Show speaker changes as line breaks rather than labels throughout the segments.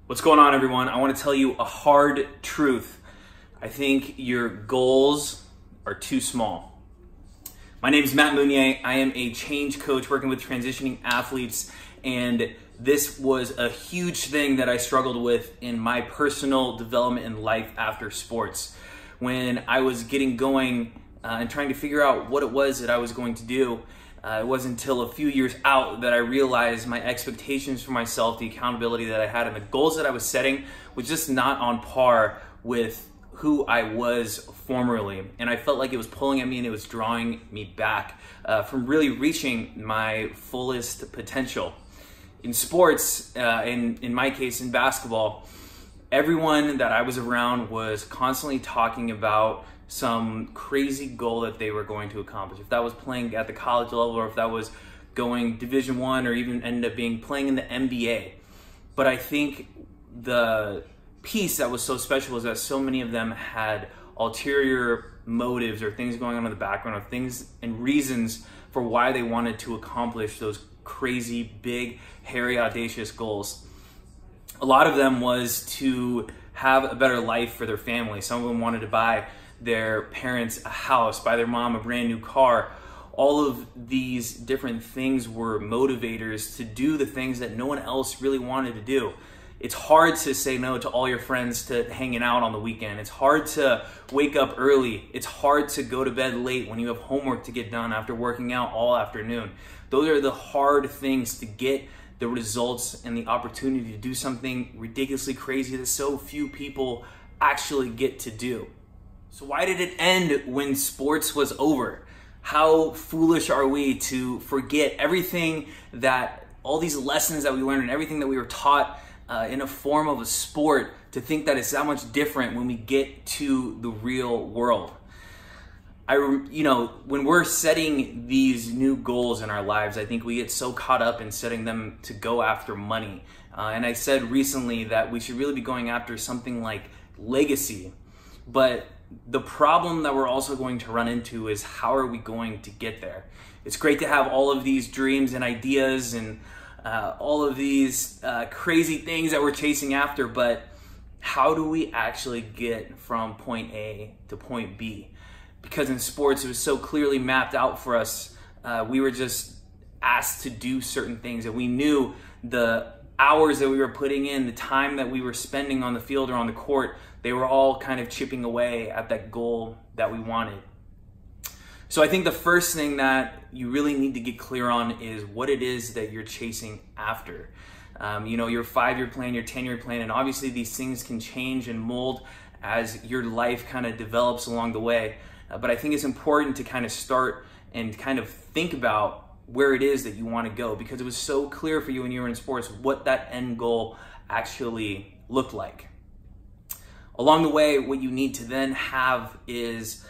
What's going on, everyone? I want to tell you a hard truth. I think your goals are too small. My name is Matt Mounier. I am a change coach working with transitioning athletes, and this was a huge thing that I struggled with in my personal development in life after sports. When I was getting going and trying to figure out what it was that I was going to do, it wasn't until a few years out that I realized my expectations for myself, the accountability that I had, and the goals that I was setting was just not on par with who I was formerly. And I felt like it was pulling at me and it was drawing me back from really reaching my fullest potential. In sports, in my case, in basketball, everyone that I was around was constantly talking about some crazy goal that they were going to accomplish. If that was playing at the college level, or if that was going Division I, or even ended up being playing in the NBA. But I think the piece that was so special was that so many of them had ulterior motives or things going on in the background, or things and reasons for why they wanted to accomplish those crazy, big, hairy, audacious goals. A lot of them was to have a better life for their family. Some of them wanted to buy their parents a house, buy their mom a brand new car. All of these different things were motivators to do the things that no one else really wanted to do. It's hard to say no to all your friends to hanging out on the weekend. It's hard to wake up early. It's hard to go to bed late when you have homework to get done after working out all afternoon. Those are the hard things to get the results and the opportunity to do something ridiculously crazy that so few people actually get to do. So why did it end when sports was over? How foolish are we to forget everything that, all these lessons that we learned and everything that we were taught in a form of a sport, to think that it's that much different when we get to the real world. When we're setting these new goals in our lives, I think we get so caught up in setting them to go after money. And I said recently that we should really be going after something like legacy. But the problem that we're also going to run into is, how are we going to get there? It's great to have all of these dreams and ideas and all of these crazy things that we're chasing after, but how do we actually get from point A to point B? Because in sports, it was so clearly mapped out for us. We were just asked to do certain things, and we knew the hours that we were putting in, the time that we were spending on the field or on the court, they were all kind of chipping away at that goal that we wanted. So I think the first thing that you really need to get clear on is what it is that you're chasing after. Your 5-year plan, your 10-year plan, and obviously these things can change and mold as your life kind of develops along the way. But I think it's important to kind of start and kind of think about where it is that you want to go, because it was so clear for you when you were in sports what that end goal actually looked like. Along the way, what you need to then have is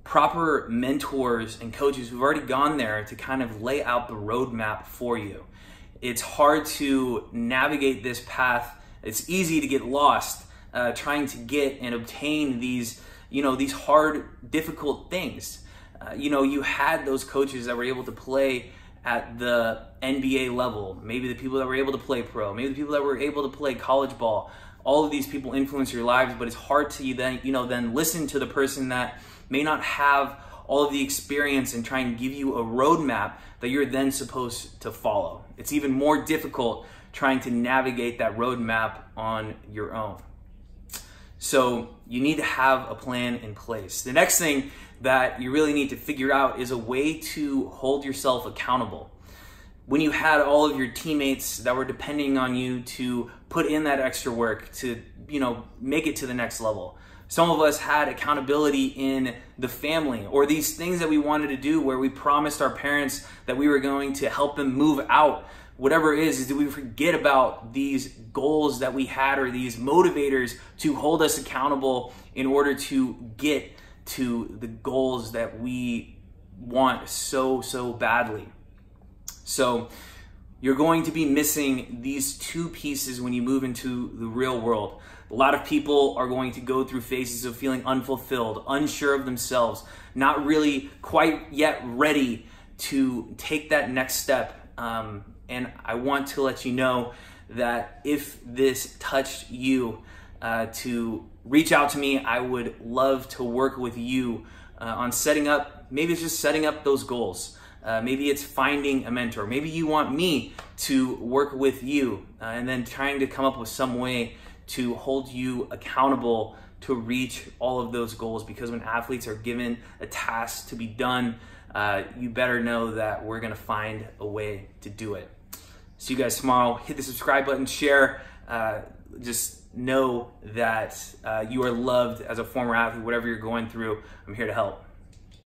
proper mentors and coaches who've already gone there to kind of lay out the roadmap for you. It's hard to navigate this path. It's easy to get lost trying to get and obtain these hard, difficult things. You had those coaches that were able to play at the NBA level, maybe the people that were able to play pro, maybe the people that were able to play college ball. All of these people influence your lives, but it's hard to then listen to the person that may not have all of the experience and try and give you a roadmap that you're then supposed to follow. It's even more difficult trying to navigate that roadmap on your own. So you need to have a plan in place. The next thing that you really need to figure out is a way to hold yourself accountable. When you had all of your teammates that were depending on you to put in that extra work to, make it to the next level. Some of us had accountability in the family, or these things that we wanted to do where we promised our parents that we were going to help them move out. Whatever it is do we forget about these goals that we had, or these motivators to hold us accountable in order to get to the goals that we want so badly. So you're going to be missing these two pieces when you move into the real world. A lot of people are going to go through phases of feeling unfulfilled, unsure of themselves, not really quite yet ready to take that next step. And I want to let you know that if this touched you, to reach out to me. I would love to work with you on setting up, maybe it's just setting up those goals. Maybe it's finding a mentor. Maybe you want me to work with you and then trying to come up with some way to hold you accountable to reach all of those goals. Because when athletes are given a task to be done, you better know that we're gonna find a way to do it. See you guys tomorrow. Hit the subscribe button, share. Just know that you are loved as a former athlete. Whatever you're going through, I'm here to help.